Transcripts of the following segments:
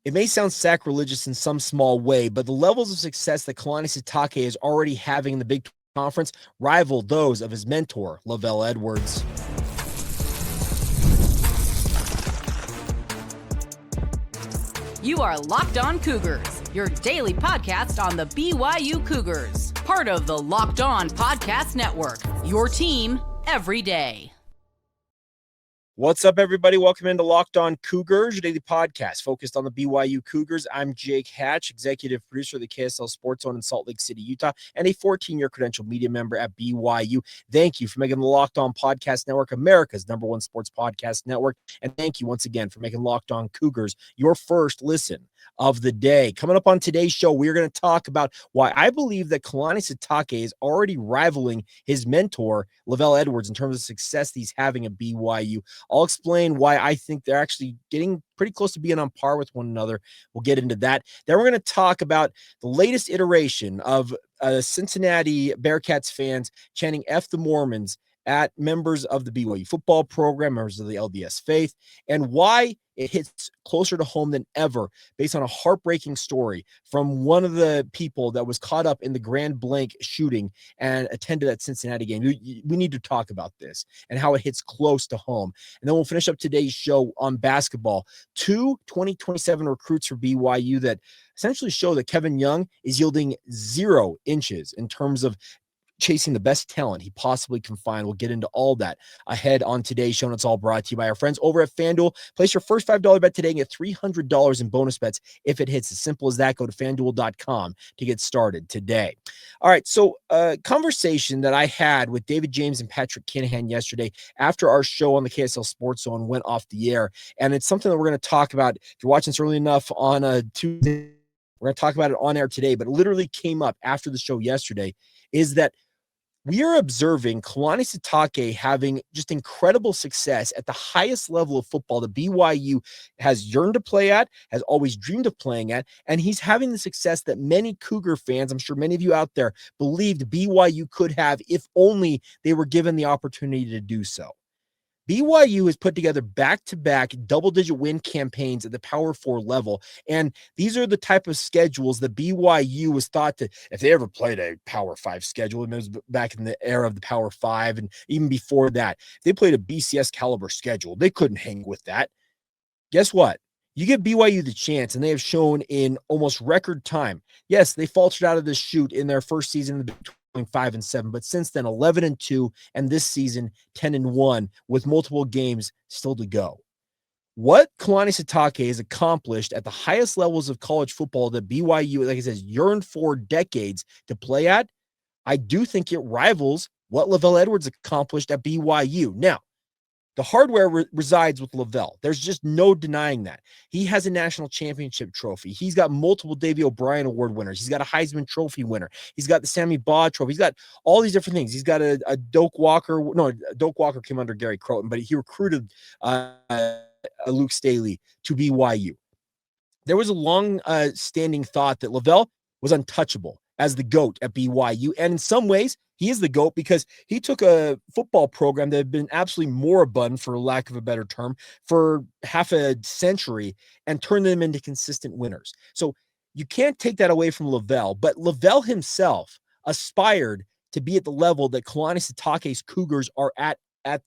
It may sound sacrilegious in some small way, but the levels of success that Kalani Sitake is already having in the Big 12 Conference rival those of his mentor, LaVell Edwards. You are Locked On Cougars, your daily podcast on the BYU Cougars, part of the Locked On Podcast Network, your team every day. What's up, everybody? Welcome into Locked On Cougars, your daily podcast focused on the BYU Cougars. I'm Jake Hatch, executive producer of the KSL Sports Zone in Salt Lake City, Utah, and a 14-year credential media member at BYU. Thank you for making the Locked On Podcast Network America's #1 sports podcast network. And thank you once again for making Locked On Cougars your first listen of the day. Coming up on today's show, we're going to talk about why I believe that Kalani Sitake is already rivaling his mentor, LaVell Edwards, in terms of success he's having at BYU. I'll explain why I think they're actually getting pretty close to being on par with one another. We'll get into that. Then we're going to talk about the latest iteration of Cincinnati Bearcats fans chanting F the Mormons at members of the BYU football program, members of the LDS faith, and why it hits closer to home than ever based on a heartbreaking story from one of the people that was caught up in the Grand Blanc shooting and attended that Cincinnati game. We need to talk about this and how it hits close to home. And then we'll finish up today's show on basketball. 2 2027 recruits for BYU that essentially show that Kevin Young is yielding 0 inches in terms of chasing the best talent he possibly can find. We'll get into all that ahead on today's show, and it's all brought to you by our friends over at FanDuel. Place your first $5 bet today and get $300 in bonus bets if it hits. As simple as that. Go to FanDuel.com to get started today. All right, so a conversation that I had with David James and Patrick Kinahan yesterday after our show on the KSL Sports Zone went off the air, and it's something that we're going to talk about. If you're watching this early enough on a Tuesday, we're going to talk about it on air today, but it literally came up after the show yesterday, is that we are observing Kalani Sitake having just incredible success at the highest level of football that BYU has yearned to play at, has always dreamed of playing at, and he's having the success that many Cougar fans, I'm sure many of you out there, believed BYU could have if only they were given the opportunity to do so. BYU has put together back-to-back double-digit win campaigns at the Power 4 level, and these are the type of schedules that BYU was thought to, if they ever played a Power 5 schedule, and it was back in the era of the Power 5, and even before that, they played a BCS caliber schedule. They couldn't hang with that. Guess what? You give BYU the chance, and they have shown in almost record time. Yes, they faltered out of the chute in their first season in the 5-7, but since then 11-2, and this season 10-1 with multiple games still to go. What Kalani Sitake has accomplished at the highest levels of college football that BYU, like I said, yearned for decades to play at, I do think it rivals what LaVell Edwards accomplished at BYU. Now, the hardware resides with LaVell. There's just no denying that. He has a national championship trophy. He's got multiple Davey O'Brien Award winners. He's got a Heisman Trophy winner. He's got the Sammy Baugh Trophy. He's got all these different things. He's got a Doak Walker. No, Doak Walker came under Gary Croton, but he recruited Luke Staley to BYU. There was a long-standing thought that LaVell was untouchable as the GOAT at BYU, and in some ways, he is the GOAT because he took a football program that had been absolutely moribund, for lack of a better term, for half a century and turned them into consistent winners. So you can't take that away from LaVell, but LaVell himself aspired to be at the level that Kalani Sitake's Cougars are at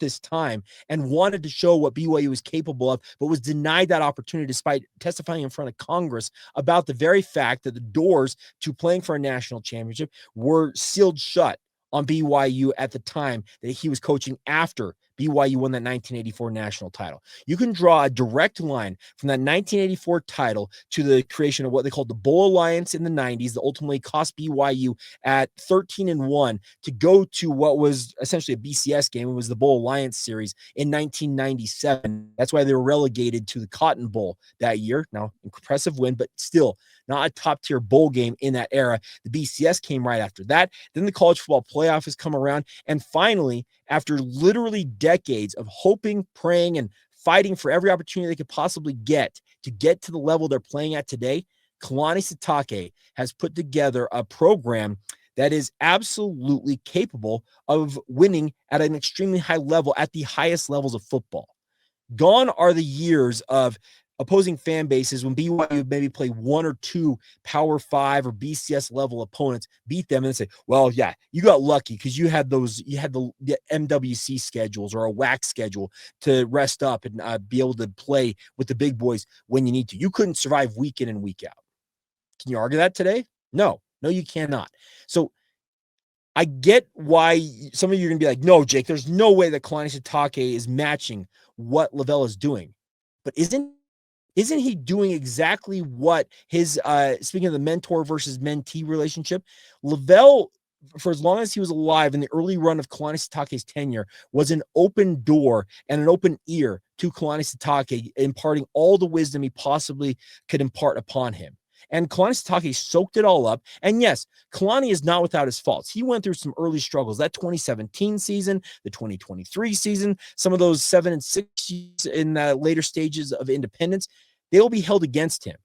this time and wanted to show what BYU was capable of, but was denied that opportunity despite testifying in front of Congress about the very fact that the doors to playing for a national championship were sealed shut on BYU at the time that he was coaching after BYU won that 1984 national title. You can draw a direct line from that 1984 title to the creation of what they called the Bowl Alliance in the 90s that ultimately cost BYU at 13-1 to go to what was essentially a BCS game. It was the Bowl Alliance series in 1997. That's why they were relegated to the Cotton Bowl that year. Now, impressive win, but still not a top-tier bowl game in that era. The BCS came right after that. Then the college football playoff has come around. And finally, after literally decades of hoping, praying, and fighting for every opportunity they could possibly get to get to the level they're playing at today, Kalani Sitake has put together a program that is absolutely capable of winning at an extremely high level at the highest levels of football. Gone are the years of opposing fan bases, when BYU maybe play one or two Power 5 or BCS level opponents, beat them and say, well, yeah, you got lucky because you had the MWC schedules or a WAC schedule to rest up and be able to play with the big boys when you need to. You couldn't survive week in and week out. Can you argue that today? No, you cannot. So I get why some of you are going to be like, no, Jake, there's no way that Kalani Sitake is matching what LaVell is doing. But isn't he doing exactly what his, speaking of the mentor versus mentee relationship, LaVell, for as long as he was alive in the early run of Kalani Sitake's tenure, was an open door and an open ear to Kalani Sitake, imparting all the wisdom he possibly could impart upon him. And Kalani Sitake soaked it all up. And yes, Kalani is not without his faults. He went through some early struggles. That 2017 season, the 2023 season, some of those 7 and 6 in later stages of independence, they will be held against him.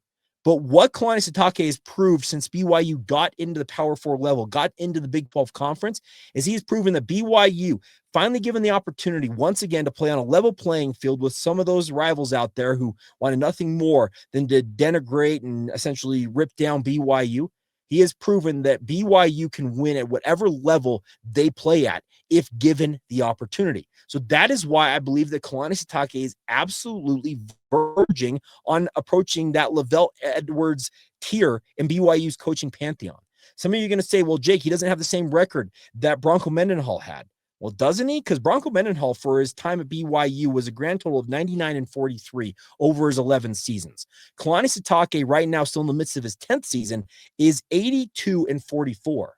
But what Kalani Sitake has proved since BYU got into the Power 4 level, got into the Big 12 Conference, is he's proven that BYU, finally given the opportunity once again to play on a level playing field with some of those rivals out there who wanted nothing more than to denigrate and essentially rip down BYU, he has proven that BYU can win at whatever level they play at if given the opportunity. So that is why I believe that Kalani Sitake is absolutely verging on approaching that LaVell Edwards tier in BYU's coaching pantheon. Some of you are going to say, well, Jake, he doesn't have the same record that Bronco Mendenhall had. Well, doesn't he? Because Bronco Mendenhall, for his time at BYU, was a grand total of 99 and 43 over his 11 seasons. Kalani Sitake, right now, still in the midst of his 10th season, is 82 and 44.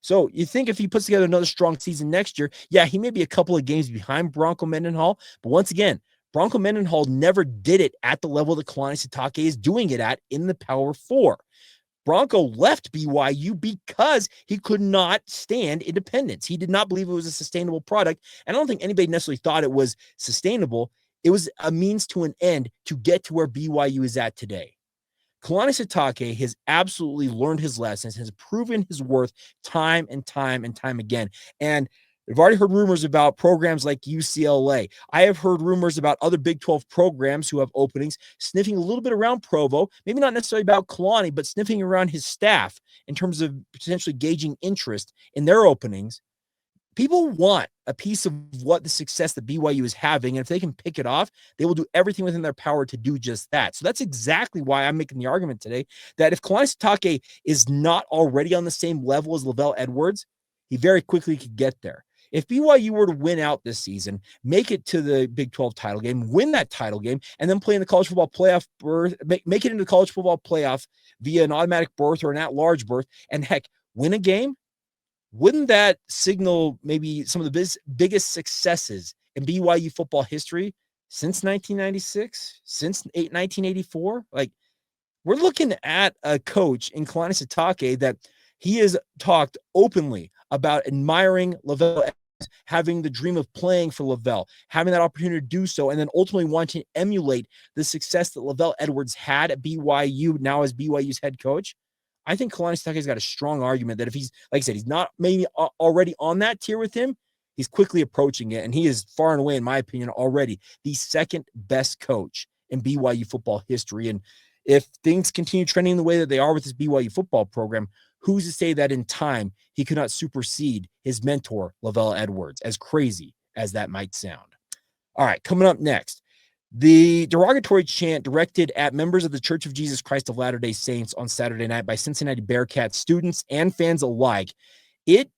So you think if he puts together another strong season next year, yeah, he may be a couple of games behind Bronco Mendenhall. But once again, Bronco Mendenhall never did it at the level that Kalani Sitake is doing it at in the Power 4. Bronco left BYU because he could not stand independence. He did not believe it was a sustainable product. And I don't think anybody necessarily thought it was sustainable. It was a means to an end to get to where BYU is at today. Kalani Sitake has absolutely learned his lessons, has proven his worth time and time and time again. And I've already heard rumors about programs like UCLA. I have heard rumors about other Big 12 programs who have openings, sniffing a little bit around Provo, maybe not necessarily about Kalani, but sniffing around his staff in terms of potentially gauging interest in their openings. People want a piece of what the success that BYU is having, and if they can pick it off, they will do everything within their power to do just that. So that's exactly why I'm making the argument today that if Kalani Sitake is not already on the same level as LaVell Edwards, he very quickly could get there. If BYU were to win out this season, make it to the Big 12 title game, win that title game, and then play in the college football playoff berth, make it into the college football playoff via an automatic berth or an at-large berth, and heck, win a game, wouldn't that signal maybe some of the biggest successes in BYU football history since 1996, since 1984? Like, we're looking at a coach in Kalani Sitake that he has talked openly about admiring LaVell Edwards, having the dream of playing for LaVell, having that opportunity to do so, and then ultimately wanting to emulate the success that LaVell Edwards had at BYU, now as BYU's head coach. I think Kalani Sitake's got a strong argument that if he's, like I said, he's not maybe already on that tier with him, he's quickly approaching it. And he is far and away, in my opinion, already the second best coach in BYU football history. And if things continue trending the way that they are with this BYU football program, who's to say that in time he could not supersede his mentor, LaVell Edwards, as crazy as that might sound? All right, coming up next, the derogatory chant directed at members of the Church of Jesus Christ of Latter-day Saints on Saturday night by Cincinnati Bearcats students and fans alike, it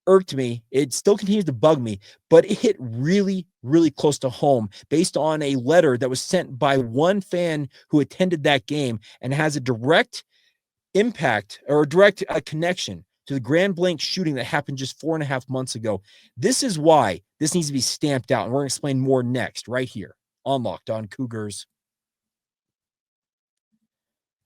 irked me. It still continues to bug me, but it hit really, really close to home based on a letter that was sent by one fan who attended that game and has a direct impact or a direct connection to the Grand Blanc shooting that happened just 4.5 months ago. This is why this needs to be stamped out, and we're going to explain more next, right here on Locked On Cougars.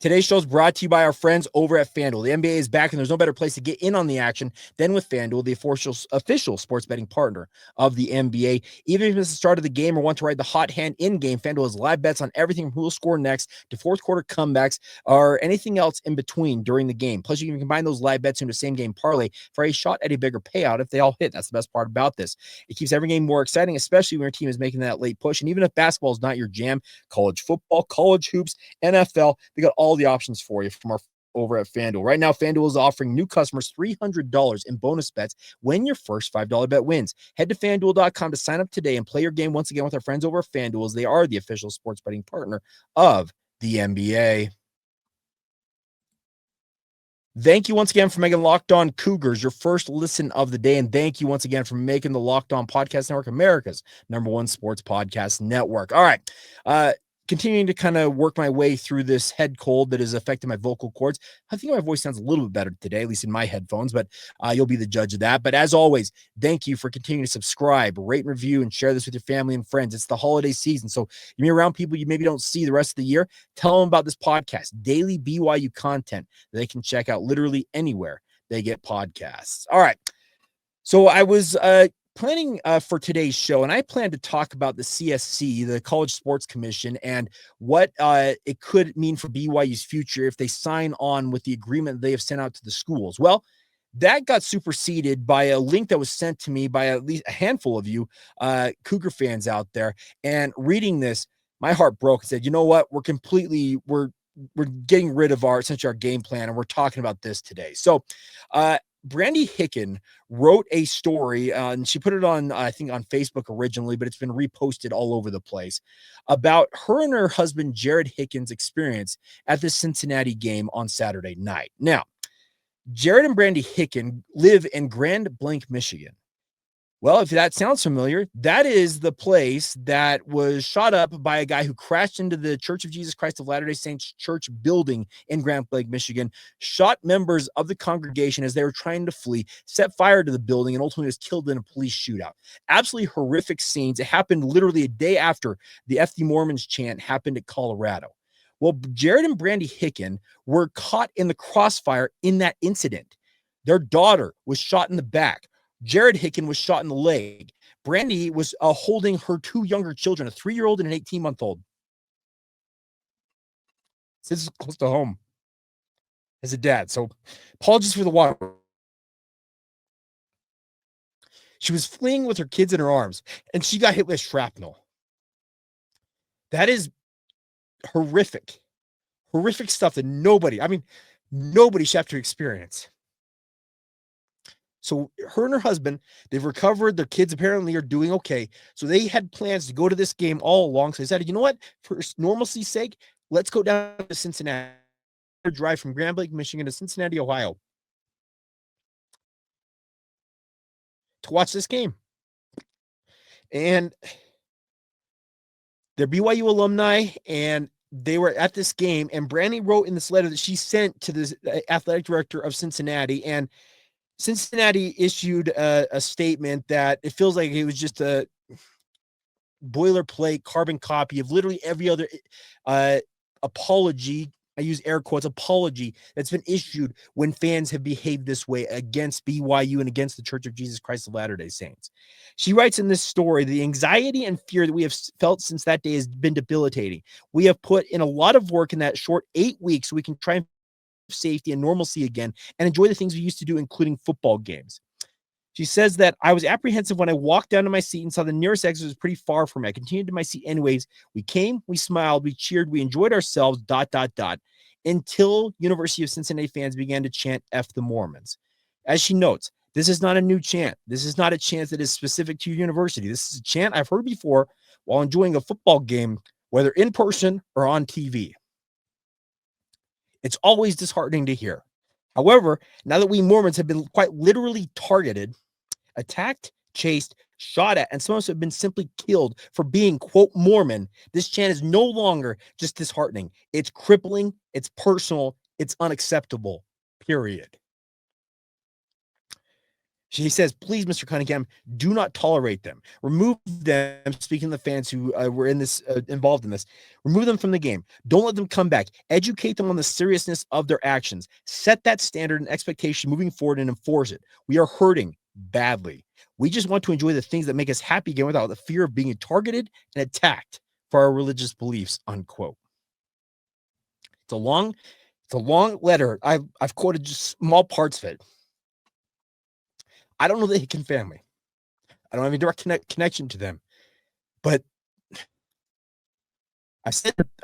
Today's show is brought to you by our friends over at FanDuel. The NBA is back, and there's no better place to get in on the action than with FanDuel, the official sports betting partner of the NBA. Even if it's the start of the game or want to ride the hot hand in-game, FanDuel has live bets on everything from who will score next to fourth quarter comebacks or anything else in between during the game. Plus, you can combine those live bets into a same-game parlay for a shot at a bigger payout if they all hit. That's the best part about this. It keeps every game more exciting, especially when your team is making that late push. And even if basketball is not your jam, college football, college hoops, NFL, they got all the options for you from our over at FanDuel. Right now, FanDuel is offering new customers $300 in bonus bets when your first $5 bet wins. Head to FanDuel.com to sign up today and play your game once again with our friends over at FanDuel, as they are the official sports betting partner of the NBA. Thank you once again for making Locked On Cougars your first listen of the day. And thank you once again for making the Locked On Podcast Network America's #1 sports podcast network. All right. Continuing to kind of work my way through this head cold that is affecting my vocal cords. I think my voice sounds a little bit better today, at least in my headphones, but you'll be the judge of that. But as always, thank you for continuing to subscribe, rate and review, and share this with your family and friends. It's the holiday season, so you're around people you maybe don't see the rest of the year. Tell them about this podcast, daily BYU content that they can check out literally anywhere they get podcasts. All right. So I was planning for today's show, and I plan to talk about the CSC, the College Sports Commission, and what it could mean for BYU's future if they sign on with the agreement they have sent out to the schools. Well, that got superseded by a link that was sent to me by at least a handful of you Cougar fans out there. And reading this, my heart broke and said, you know what? We're getting rid of essentially our game plan, and we're talking about this today. So Brandy Hicken wrote a story, and she put it on, I think, on Facebook originally, but it's been reposted all over the place, about her and her husband, Jared Hicken's experience at the Cincinnati game on Saturday night. Now, Jared and Brandy Hicken live in Grand Blanc, Michigan. Well, if that sounds familiar, that is the place that was shot up by a guy who crashed into the Church of Jesus Christ of Latter-day Saints church building in Grand Blanc, Michigan, shot members of the congregation as they were trying to flee, set fire to the building, and ultimately was killed in a police shootout. Absolutely horrific scenes. It happened literally a day after the F the Mormons chant happened at Colorado. Well, Jared and Brandy Hicken were caught in the crossfire in that incident. Their daughter was shot in the back. Jared Hicken was shot in the leg. Brandy was holding her two younger children, a 3-year-old and an 18-month-old. This is close to home as a dad, so apologies for the water. She was fleeing with her kids in her arms, and she got hit with shrapnel. That is horrific stuff that nobody should have to experience. So her and her husband, they've recovered. Their kids apparently are doing okay. So they had plans to go to this game all along. So they said, you know what? For normalcy's sake, let's go down to Cincinnati. Drive from Grand Blanc, Michigan to Cincinnati, Ohio to watch this game. And they're BYU alumni, and they were at this game. And Brandy wrote in this letter that she sent to the athletic director of Cincinnati, and Cincinnati issued a statement that it feels like it was just a boilerplate carbon copy of literally every other apology, I use air quotes, apology that's been issued when fans have behaved this way against BYU and against the Church of Jesus Christ of Latter-day Saints. She writes in this story, the anxiety and fear that we have felt since that day has been debilitating. We have put in a lot of work in that short 8 weeks so we can try and safety and normalcy again and enjoy the things we used to do, including football games. She says that I was apprehensive when I walked down to my seat and saw the nearest exit was pretty far from me. I continued to my seat anyways. We came, we smiled, we cheered, we enjoyed ourselves, ... until University of Cincinnati fans began to chant F the Mormons. As she notes, this is not a new chant. This is not a chant that is specific to your university. This is a chant I've heard before while enjoying a football game, whether in person or on TV. It's always disheartening to hear. However, now that we Mormons have been quite literally targeted, attacked, chased, shot at, and some of us have been simply killed for being, quote, Mormon, this chant is no longer just disheartening. It's crippling, it's personal, it's unacceptable, period. She says, please, Mr. Cunningham, do not tolerate them. Remove them, speaking of the fans who were in this involved in this, remove them from the game. Don't let them come back. Educate them on the seriousness of their actions. Set that standard and expectation moving forward and enforce it. We are hurting badly. We just want to enjoy the things that make us happy again without the fear of being targeted and attacked for our religious beliefs, unquote. It's a long letter. I've quoted just small parts of it. I don't know the Hicken family. I don't have any direct connection to them. But I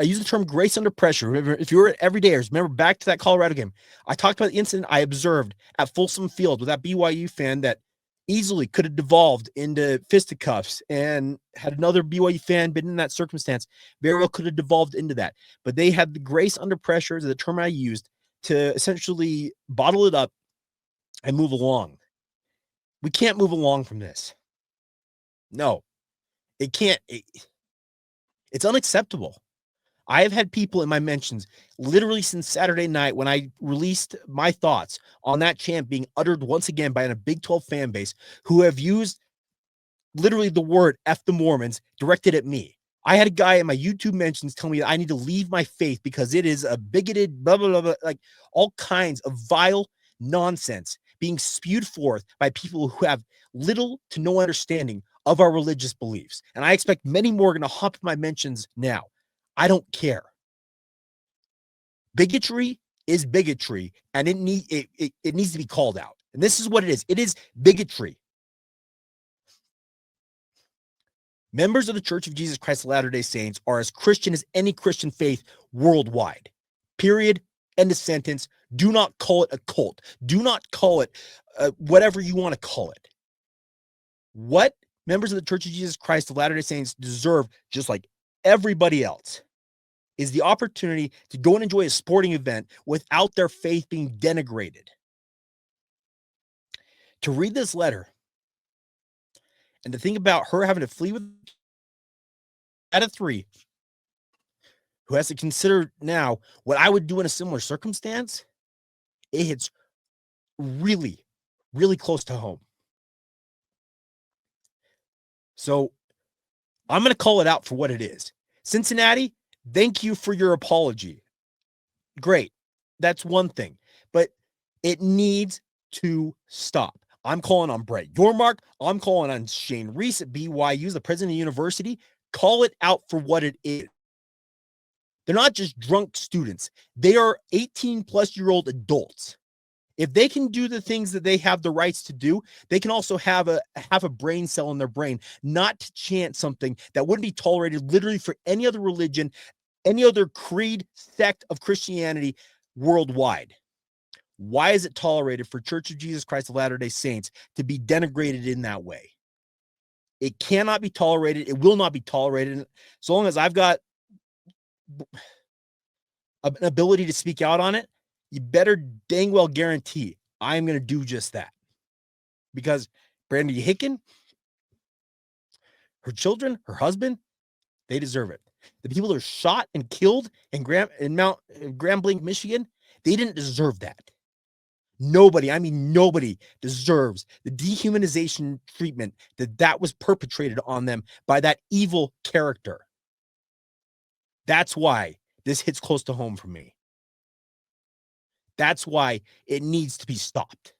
use the term grace under pressure. Remember, if you were everydayers, remember back to that Colorado game, I talked about the incident I observed at Folsom Field with that BYU fan that easily could have devolved into fisticuffs, and had another BYU fan been in that circumstance, very well could have devolved into that. But they had the grace under pressure, is the term I used, to essentially bottle it up and move along. We can't move along from this. No, it can't. It's unacceptable. I have had people in my mentions literally since Saturday night when I released my thoughts on that chant being uttered once again by a Big 12 fan base who have used literally the word F the Mormons directed at me. I had a guy in my YouTube mentions tell me that I need to leave my faith because it is a bigoted, blah, blah, blah, blah, like all kinds of vile nonsense being spewed forth by people who have little to no understanding of our religious beliefs. And I expect many more are going to hop in my mentions now. I don't care. Bigotry is bigotry, and it needs to be called out. And this is what it is. It is bigotry. Members of the Church of Jesus Christ of Latter-day Saints are as Christian as any Christian faith worldwide. Period. End of sentence. Do not call it a cult. Do not call it whatever you want to call it. What members of the Church of Jesus Christ of Latter-day Saints deserve, just like everybody else, is the opportunity to go and enjoy a sporting event without their faith being denigrated. To read this letter and to think about her having to flee with out of 3, who has to consider now what I would do in a similar circumstance, it hits really, really close to home. So I'm going to call it out for what it is. Cincinnati, thank you for your apology. Great. That's one thing. But it needs to stop. I'm calling on Brett Yormark. I'm calling on Shane Reese at BYU, the president of the university. Call it out for what it is. They're not just drunk students. They are 18-plus-year-old adults. If they can do the things that they have the rights to do, they can also have a brain cell in their brain, not to chant something that wouldn't be tolerated literally for any other religion, any other creed, sect of Christianity worldwide. Why is it tolerated for Church of Jesus Christ of Latter-day Saints to be denigrated in that way? It cannot be tolerated. It will not be tolerated. So long as I've got an ability to speak out on it, you better dang well guarantee I'm going to do just that. Because Brandy Hicken, her children, her husband, they deserve it. The people that are shot and killed in Grand Blanc, Michigan, they didn't deserve that. Nobody, I mean nobody, deserves the dehumanization treatment that was perpetrated on them by that evil character. That's why this hits close to home for me. That's why it needs to be stopped.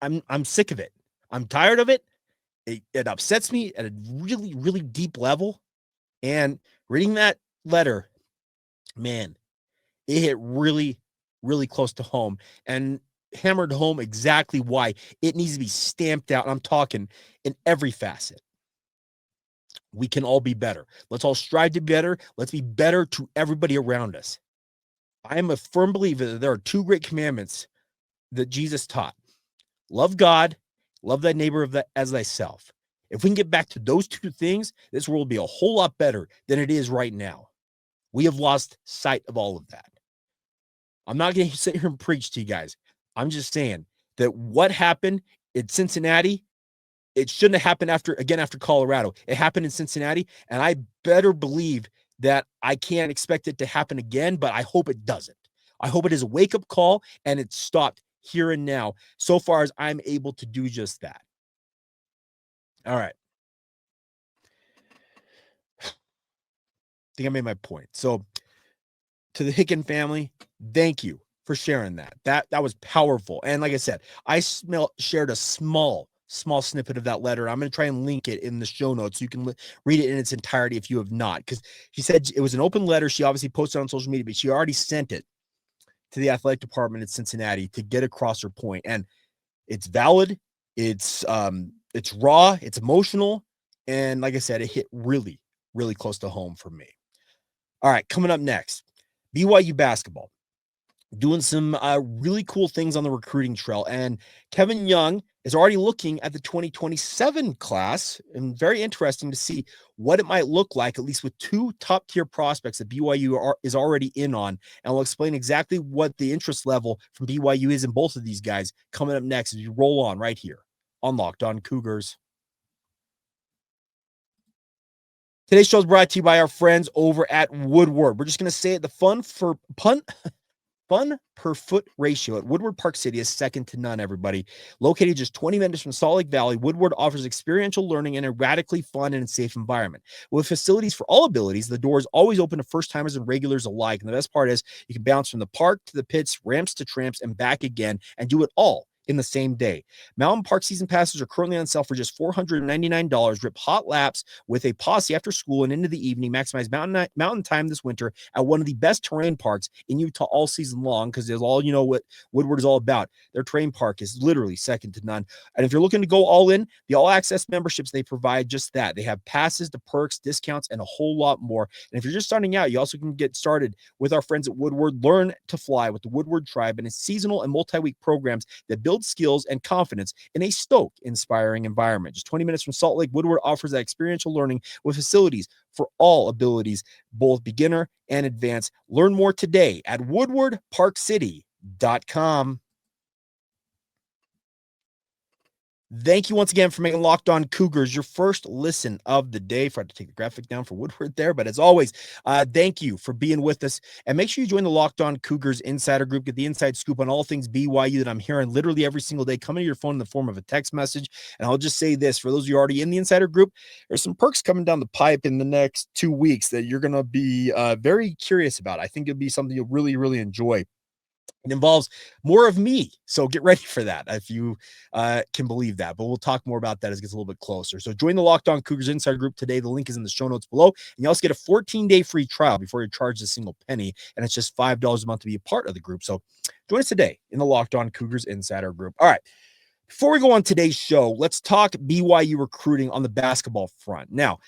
I'm sick of it. I'm tired of it. It upsets me at a really, really deep level. And reading that letter, man, it hit really, really close to home and hammered home exactly why it needs to be stamped out. I'm talking in every facet. We can all be better. Let's all strive to be better. Let's be better to everybody around us. I am a firm believer that there are 2 great commandments that Jesus taught. Love God, love thy neighbor as thyself. If we can get back to those 2 things, this world will be a whole lot better than it is right now. We have lost sight of all of that. I'm not going to sit here and preach to you guys. I'm just saying that what happened in Cincinnati, it shouldn't have happened after Colorado. It happened in Cincinnati, and I better believe that I can't expect it to happen again, but I hope it doesn't. I hope it is a wake-up call and it's stopped here and now, so far as I'm able to do just that. All right. I think I made my point. So to the Hicken family, thank you for sharing that. That was powerful. And like I said, I shared a small snippet of that letter. I'm going to try and link it in the show notes so you can read it in its entirety if you have not, because she said it was an open letter. She obviously posted on social media, but she already sent it to the athletic department at Cincinnati to get across her point. And it's valid. It's raw. It's emotional. And like I said, it hit really, really close to home for me. All right, coming up next, BYU basketball doing some really cool things on the recruiting trail. And Kevin Young is already looking at the 2027 class, and very interesting to see what it might look like, at least with two top-tier prospects that BYU is already in on. And we'll explain exactly what the interest level from BYU is in both of these guys coming up next as you roll on right here on Locked On Cougars. Today's show is brought to you by our friends over at Woodward. We're just going to say it, the fun per foot ratio at Woodward Park City is second to none, everybody. Located just 20 minutes from Salt Lake Valley, Woodward offers experiential learning in a radically fun and safe environment. With facilities for all abilities, the door is always open to first-timers and regulars alike. And the best part is you can bounce from the park to the pits, ramps to tramps, and back again, and do it all in the same day. Mountain Park season passes are currently on sale for just $499. Rip hot laps with a posse after school and into the evening. Maximize mountain time this winter at one of the best terrain parks in Utah all season long, because there's all, you know what Woodward is all about. Their terrain park is literally second to none. And if you're looking to go all in, the all access memberships, they provide just that. They have passes to perks, discounts, and a whole lot more. And if you're just starting out, you also can get started with our friends at Woodward. Learn to fly with the Woodward Tribe and its seasonal and multi-week programs that build skills and confidence in a Stoke-inspiring environment. Just 20 minutes from Salt Lake, Woodward offers that experiential learning with facilities for all abilities, both beginner and advanced. Learn more today at woodwardparkcity.com. Thank you once again for making Locked On Cougars your first listen of the day. Forgot to take the graphic down for Woodward there, but as always, thank you for being with us. And make sure you join the Locked On Cougars Insider Group. Get the inside scoop on all things BYU that I'm hearing literally every single day coming to your phone in the form of a text message. And I'll just say this, for those of you already in the Insider Group, there's some perks coming down the pipe in the next 2 weeks that you're going to be very curious about. I think it'll be something you'll really, really enjoy. It involves more of me, so get ready for that if you can believe that. But we'll talk more about that as it gets a little bit closer. So join the Locked On Cougars Insider Group today. The link is in the show notes below. And you also get a 14-day free trial before you're charged a single penny. And it's just $5 a month to be a part of the group. So join us today in the Locked On Cougars Insider Group. All right. Before we go on today's show, let's talk BYU recruiting on the basketball front. Now,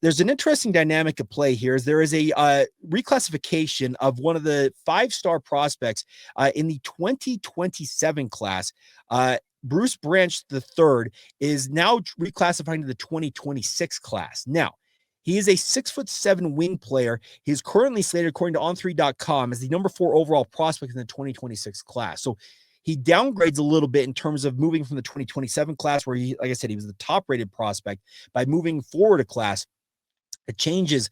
there's an interesting dynamic at play here. There is a reclassification of one of the 5-star prospects in the 2027 class. Bruce Branch III is now reclassifying to the 2026 class. Now, he is a 6'7" wing player. He is currently slated, according to On3.com, as the number 4 overall prospect in the 2026 class. So he downgrades a little bit in terms of moving from the 2027 class, where he, like I said, he was the top-rated prospect. By moving forward a class, it changes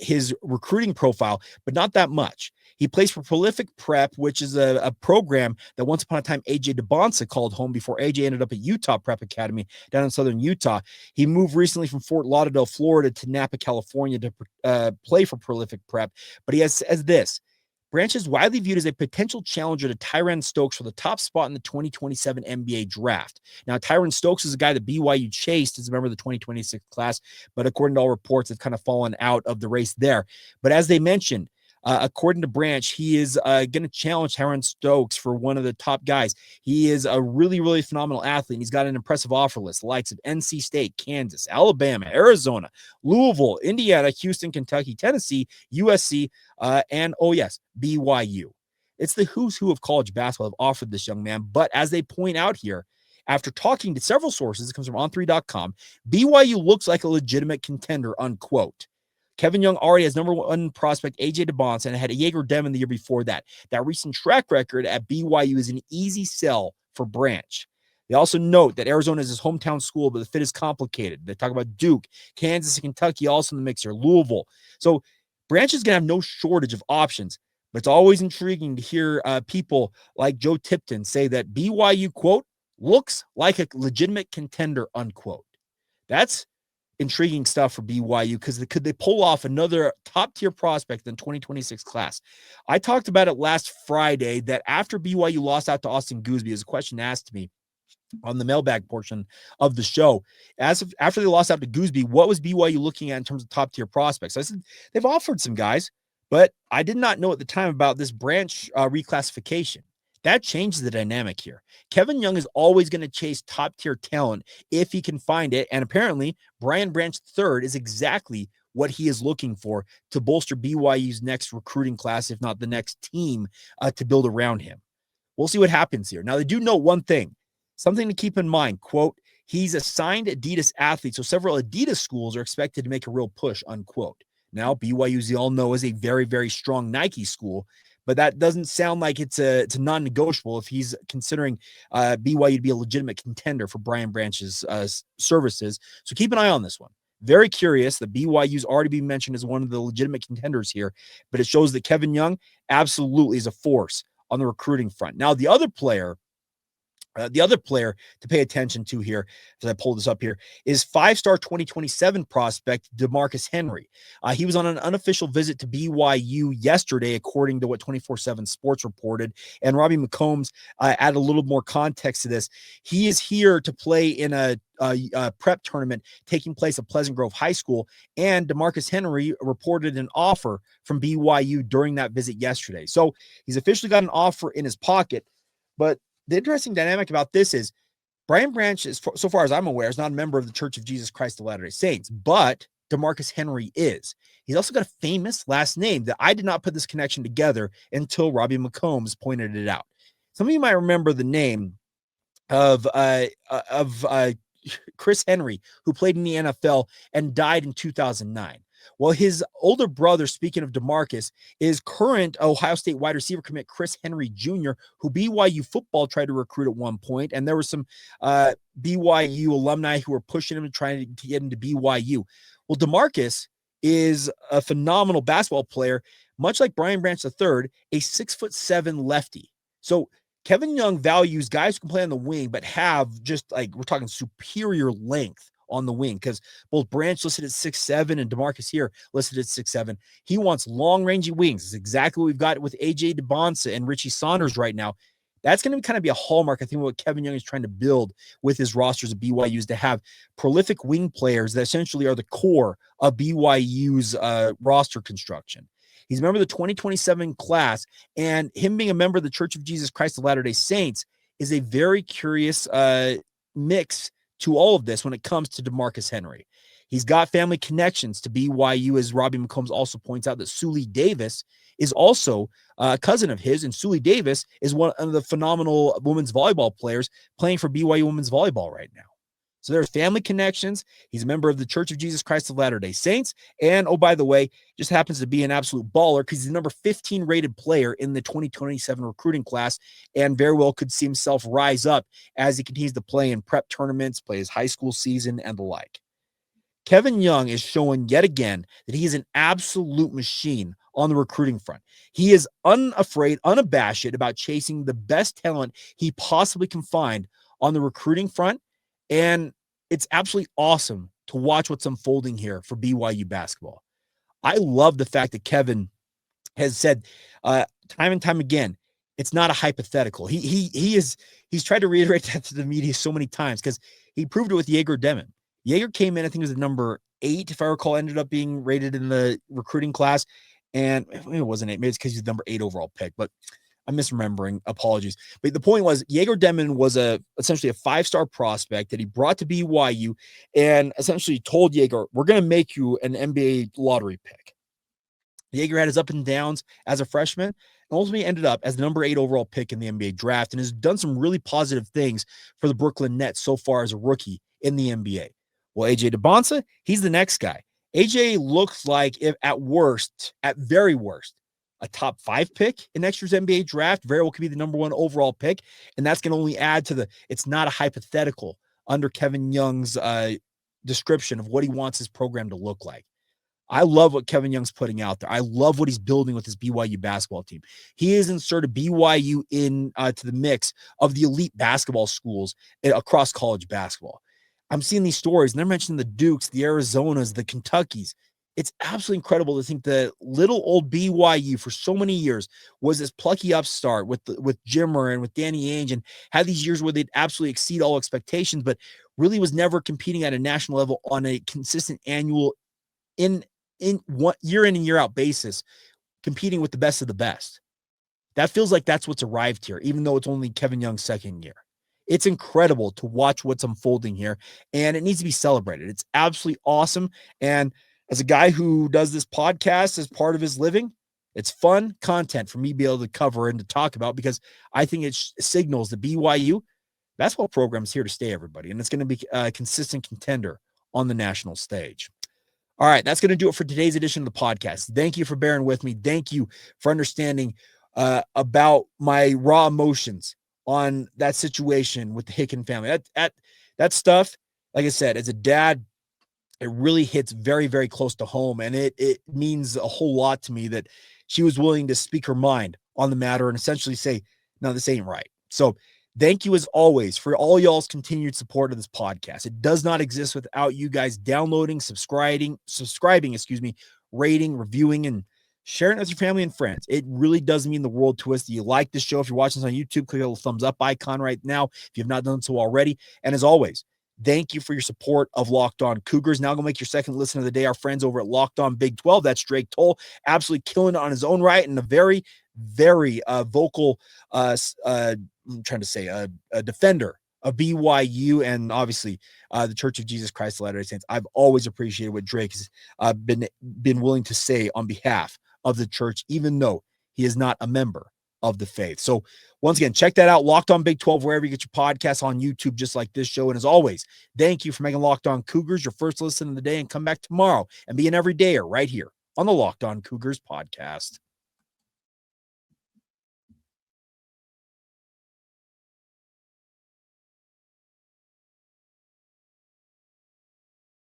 his recruiting profile, but not that much. He plays for Prolific Prep, which is a program that once upon a time AJ DeBonsa called home before AJ ended up at Utah Prep Academy down in southern Utah. He moved recently from Fort Lauderdale, Florida to Napa, California to play for Prolific Prep. But he says this: Branch is widely viewed as a potential challenger to Tyron Stokes for the top spot in the 2027 NBA draft. Now, Tyron Stokes is a guy that BYU chased as a member of the 2026 class, but according to all reports, it's kind of fallen out of the race there. But as they mentioned, according to Branch, he is going to challenge Tyron Stokes for one of the top guys. He is a really, really phenomenal athlete, and he's got an impressive offer list, the likes of NC State, Kansas, Alabama, Arizona, Louisville, Indiana, Houston, Kentucky, Tennessee, USC, and, oh yes, BYU. It's the who's who of college basketball have offered this young man, but as they point out here, after talking to several sources, it comes from On3.com, BYU looks like a legitimate contender, unquote. Kevin Young already has number 1 prospect AJ DeBonsa and had a Jaeger Demon the year before that. That recent track record at BYU is an easy sell for Branch. They also note that Arizona is his hometown school, but the fit is complicated. They talk about Duke, Kansas, and Kentucky also in the mix here, Louisville. So Branch is going to have no shortage of options, But it's always intriguing to hear people like Joe Tipton say that BYU, quote, looks like a legitimate contender, unquote. That's intriguing stuff for BYU because could they pull off another top-tier prospect in 2026 class? I talked about it last Friday that after BYU lost out to Austin Gooseby, as a question asked to me on the mailbag portion of the show, after they lost out to Gooseby, what was BYU looking at in terms of top-tier prospects? I said they've offered some guys, but I did not know at the time about this branch reclassification. That changes the dynamic here. Kevin Young is always going to chase top-tier talent if he can find it, and apparently Brian Branch III is exactly what he is looking for to bolster BYU's next recruiting class, if not the next team to build around him. We'll see what happens here. Now, they do note one thing, something to keep in mind, quote, he's a signed Adidas athlete, so several Adidas schools are expected to make a real push, unquote. Now, BYU, as you all know, is a very, very strong Nike school, but that doesn't sound like it's a non-negotiable if he's considering BYU to be a legitimate contender for Brian Branch's services. So keep an eye on this one. Very curious that BYU's already been mentioned as one of the legitimate contenders here, but it shows that Kevin Young absolutely is a force on the recruiting front. Now, the other player to pay attention to here, as I pull this up here, is five-star 2027 prospect DeMarcus Henry. He was on an unofficial visit to BYU yesterday, according to what 24/7 Sports reported. And Robbie McCombs added a little more context to this. He is here to play in a prep tournament taking place at Pleasant Grove High School, and DeMarcus Henry reported an offer from BYU during that visit yesterday. So he's officially got an offer in his pocket, but the interesting dynamic about this is Brian Branch, so far as I'm aware, is not a member of the Church of Jesus Christ of Latter-day Saints, but DeMarcus Henry is. He's also got a famous last name that I did not put this connection together until Robbie McCombs pointed it out. Some of you might remember the name of Chris Henry, who played in the NFL and died in 2009. Well, his older brother, speaking of DeMarcus, is current Ohio State wide receiver commit Chris Henry Jr., who BYU football tried to recruit at one point, and there were some BYU alumni who were pushing him and trying to get into BYU. Well, DeMarcus is a phenomenal basketball player, much like Brian Branch III, a 6'7" lefty. So Kevin Young values guys who can play on the wing, but have just like, we're talking superior length on the wing, because both Branch listed at 6'7" and DeMarcus here listed at 6'7". He wants long-rangey wings. It's exactly what we've got with AJ DeBonsa and Richie Saunders right now. That's going to kind of be a hallmark, I think, what Kevin Young is trying to build with his rosters of BYU's, to have prolific wing players that essentially are the core of BYU's roster construction. He's a member of the 2027 class, and him being a member of the Church of Jesus Christ of Latter-day Saints is a very curious mix to all of this when it comes to DeMarcus Henry. He's got family connections to BYU, as Robbie McCombs also points out that Suli Davis is also a cousin of his, and Suli Davis is one of the phenomenal women's volleyball players playing for BYU women's volleyball right now. So there's family connections. He's a member of the Church of Jesus Christ of Latter-day Saints. And, oh, by the way, just happens to be an absolute baller because he's the number 15 rated player in the 2027 recruiting class, and very well could see himself rise up as he continues to play in prep tournaments, play his high school season, and the like. Kevin Young is showing yet again that he is an absolute machine on the recruiting front. He is unafraid, unabashed about chasing the best talent he possibly can find on the recruiting front. And it's absolutely awesome to watch what's unfolding here for BYU basketball. I love the fact that Kevin has said time and time again, it's not a hypothetical. He's tried to reiterate that to the media so many times because he proved it with Jaeger Demon. Jaeger came in, I think it was the number 8, if I recall, ended up being rated in the recruiting class. And it wasn't 8, maybe it's because he's the number 8 overall pick, but I'm misremembering. Apologies. But the point was, Jaeger Demon was essentially a 5-star prospect that he brought to BYU and essentially told Jaeger, we're going to make you an NBA lottery pick. Jaeger had his up and downs as a freshman and ultimately ended up as the number 8 overall pick in the NBA draft and has done some really positive things for the Brooklyn Nets so far as a rookie in the NBA. Well, AJ DeBonsa, he's the next guy. AJ looks like, if at very worst, a top 5 pick in next year's NBA draft. Very well could be the number 1 overall pick. And that's going to only add to it's not a hypothetical under Kevin Young's description of what he wants his program to look like. I love what Kevin Young's putting out there. I love what he's building with his BYU basketball team. He has inserted BYU in to the mix of the elite basketball schools across college basketball. I'm seeing these stories, and they're mentioning the Dukes, the Arizonas, the Kentuckys. It's absolutely incredible to think that little old BYU for so many years was this plucky upstart with Jimmer and with Danny Ainge, and had these years where they'd absolutely exceed all expectations, but really was never competing at a national level on a consistent annual in one year in and year out basis, competing with the best of the best. That feels like that's what's arrived here, even though it's only Kevin Young's second year. It's incredible to watch what's unfolding here, and it needs to be celebrated. It's absolutely awesome. And as a guy who does this podcast as part of his living, it's fun content for me to be able to cover and to talk about, because I think it signals the BYU basketball program is here to stay, everybody, and it's going to be a consistent contender on the national stage. All right, that's going to do it for today's edition of the podcast. Thank you for bearing with me. Thank you for understanding about my raw emotions on that situation with the Hicken family. That stuff, like I said, as a dad, it really hits very, very close to home, and it means a whole lot to me that she was willing to speak her mind on the matter and essentially say, no, this ain't right. So thank you, as always, for all y'all's continued support of this podcast. It does not exist without you guys downloading, subscribing, rating, reviewing, and sharing it with your family and friends. It really does mean the world to us. Do you like this show? If you're watching this on YouTube, click the little thumbs up icon right now if you've not done so already. And as always, thank you for your support of Locked On Cougars. Now go make your second listen of the day. Our friends over at Locked On Big 12. That's Drake Toll, absolutely killing it on his own right, and a very, very vocal I'm trying to say a defender of BYU and obviously the Church of Jesus Christ of Latter-day Saints. I've always appreciated what Drake has been willing to say on behalf of the church, even though he is not a member of the faith. So once again, check that out. Locked On Big 12, wherever you get your podcasts, on YouTube, just like this show. And as always, thank you for making Locked On Cougars your first listen of the day, and come back tomorrow and be an everydayer right here on the Locked On Cougars podcast.